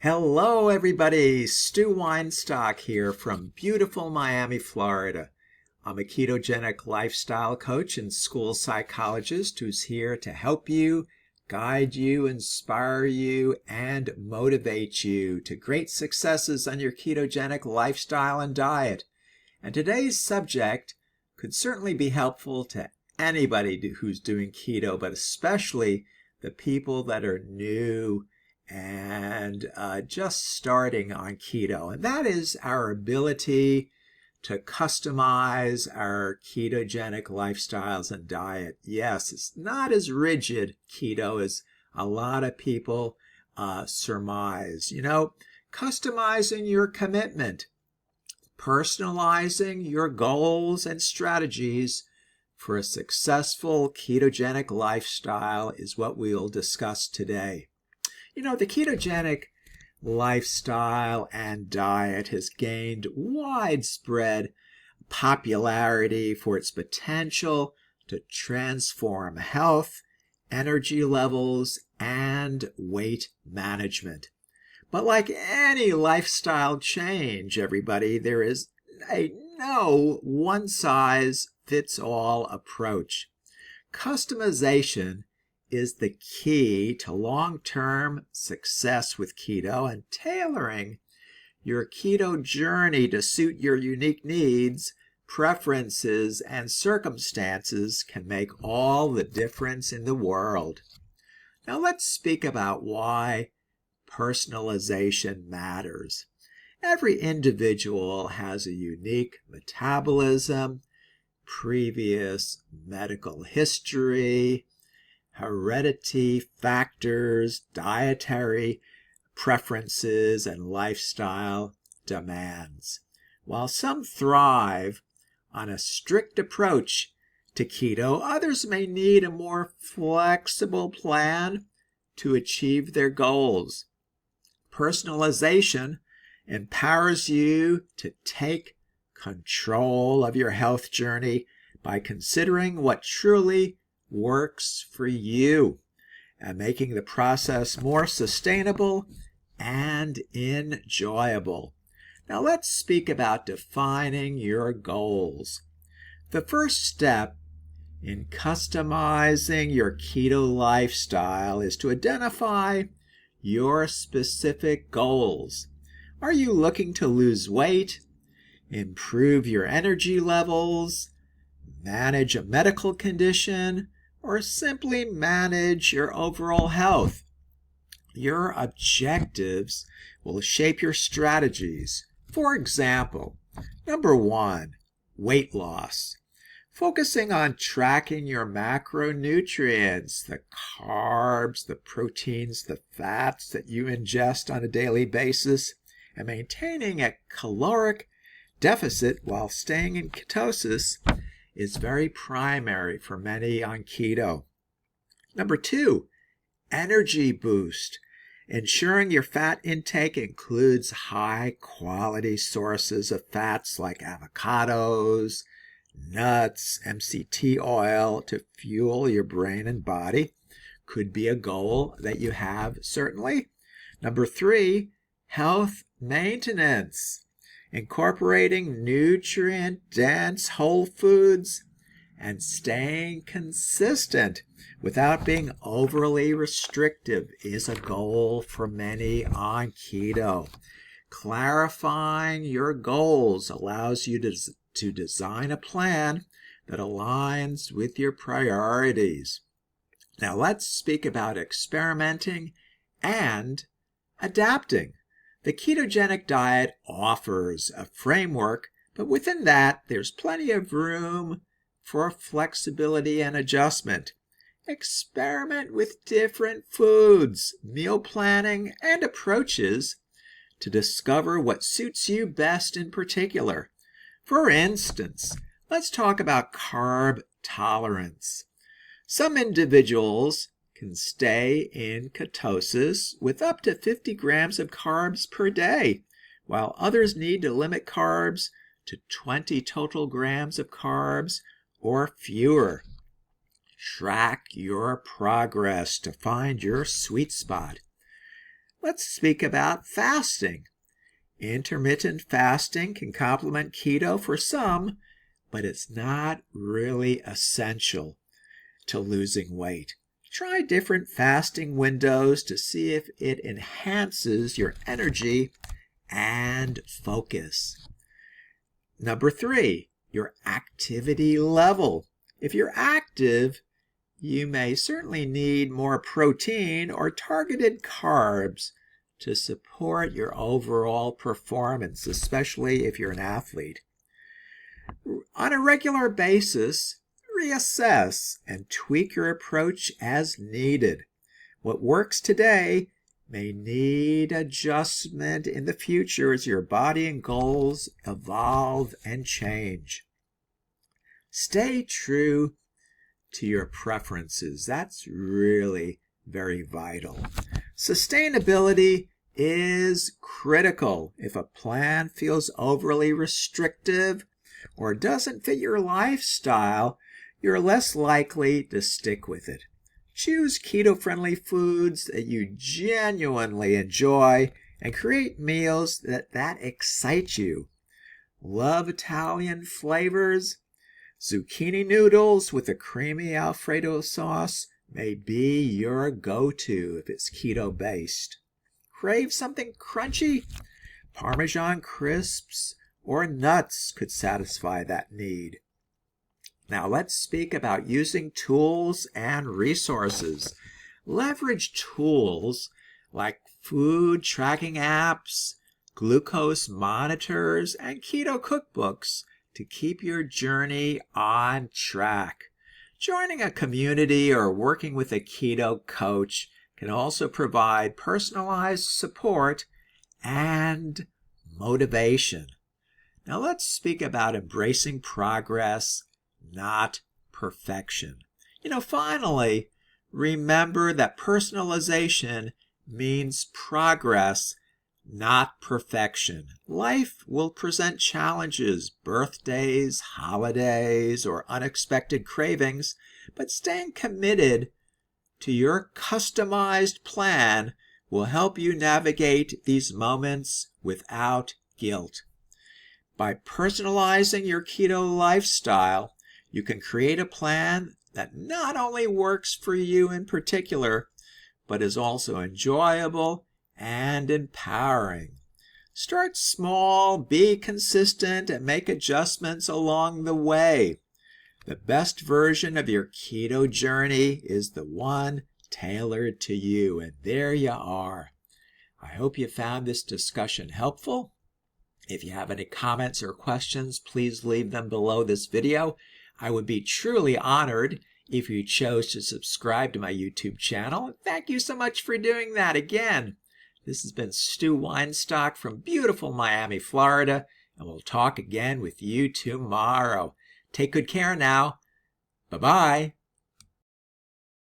Hello, everybody. Stu Weinstock here from beautiful Miami, Florida. I'm a ketogenic lifestyle coach and school psychologist who's here to help you, guide you, inspire you, and motivate you to great successes on your ketogenic lifestyle and diet. And today's subject could certainly be helpful to anybody who's doing keto, but especially the people that are new and just starting on keto. And that is our ability to customize our ketogenic lifestyles and diet. Yes, it's not as rigid keto as a lot of people surmise. Customizing your commitment, personalizing your goals and strategies for a successful ketogenic lifestyle is what we'll discuss today. The ketogenic lifestyle and diet has gained widespread popularity for its potential to transform health, energy levels, and weight management. But like any lifestyle change, everybody, there is no one-size-fits-all approach. Customization is the key to long-term success with keto, and tailoring your keto journey to suit your unique needs, preferences, and circumstances can make all the difference in the world. Now let's speak about why personalization matters. Every individual has a unique metabolism, previous medical history, heredity factors, dietary preferences, and lifestyle demands. While some thrive on a strict approach to keto, others may need a more flexible plan to achieve their goals. Personalization empowers you to take control of your health journey by considering what truly works for you and making the process more sustainable and enjoyable. Now let's speak about defining your goals. The first step in customizing your keto lifestyle is to identify your specific goals. Are you looking to lose weight, improve your energy levels, manage a medical condition, or simply manage your overall health? Your objectives will shape your strategies. For example, number 1, weight loss. Focusing on tracking your macronutrients, the carbs, the proteins, the fats that you ingest on a daily basis, and maintaining a caloric deficit while staying in ketosis is very primary for many on keto. Number 2, energy boost. Ensuring your fat intake includes high-quality sources of fats like avocados, nuts, MCT oil to fuel your brain and body could be a goal that you have, certainly. Number 3, health maintenance. Incorporating nutrient-dense whole foods and staying consistent without being overly restrictive is a goal for many on keto. Clarifying your goals allows you to design a plan that aligns with your priorities. Now let's speak about experimenting and adapting. The ketogenic diet offers a framework, but within that, there's plenty of room for flexibility and adjustment. Experiment with different foods, meal planning, and approaches to discover what suits you best in particular. For instance, let's talk about carb tolerance. Some individuals can stay in ketosis with up to 50 grams of carbs per day, while others need to limit carbs to 20 total grams of carbs or fewer. Track your progress to find your sweet spot. let's speak about fasting. Intermittent fasting can complement keto for some, but it's not really essential to losing weight. Try different fasting windows to see if it enhances your energy and focus. Number 3, your activity level. If you're active, you may certainly need more protein or targeted carbs to support your overall performance, especially if you're an athlete. On a regular basis, reassess and tweak your approach as needed. What works today may need adjustment in the future as your body and goals evolve and change. Stay true to your preferences. That's really very vital. Sustainability is critical. If a plan feels overly restrictive or doesn't fit your lifestyle, you're less likely to stick with it. Choose keto-friendly foods that you genuinely enjoy and create meals that excite you. Love Italian flavors? Zucchini noodles with a creamy Alfredo sauce may be your go-to if it's keto-based. Crave something crunchy? Parmesan crisps or nuts could satisfy that need. Now let's speak about using tools and resources. Leverage tools like food tracking apps, glucose monitors, and keto cookbooks to keep your journey on track. Joining a community or working with a keto coach can also provide personalized support and motivation. Now let's speak about embracing progress, not perfection. Finally, remember that personalization means progress, not perfection. Life will present challenges, birthdays, holidays, or unexpected cravings, but staying committed to your customized plan will help you navigate these moments without guilt. By personalizing your keto lifestyle, you can create a plan that not only works for you in particular, but is also enjoyable and empowering. Start small, be consistent, and make adjustments along the way. The best version of your keto journey is the one tailored to you, and there you are. I hope you found this discussion helpful. If you have any comments or questions, please leave them below this video. I would be truly honored if you chose to subscribe to my YouTube channel. Thank you so much for doing that again. This has been Stu Weinstock from beautiful Miami, Florida, and we'll talk again with you tomorrow. Take good care now. Bye-bye.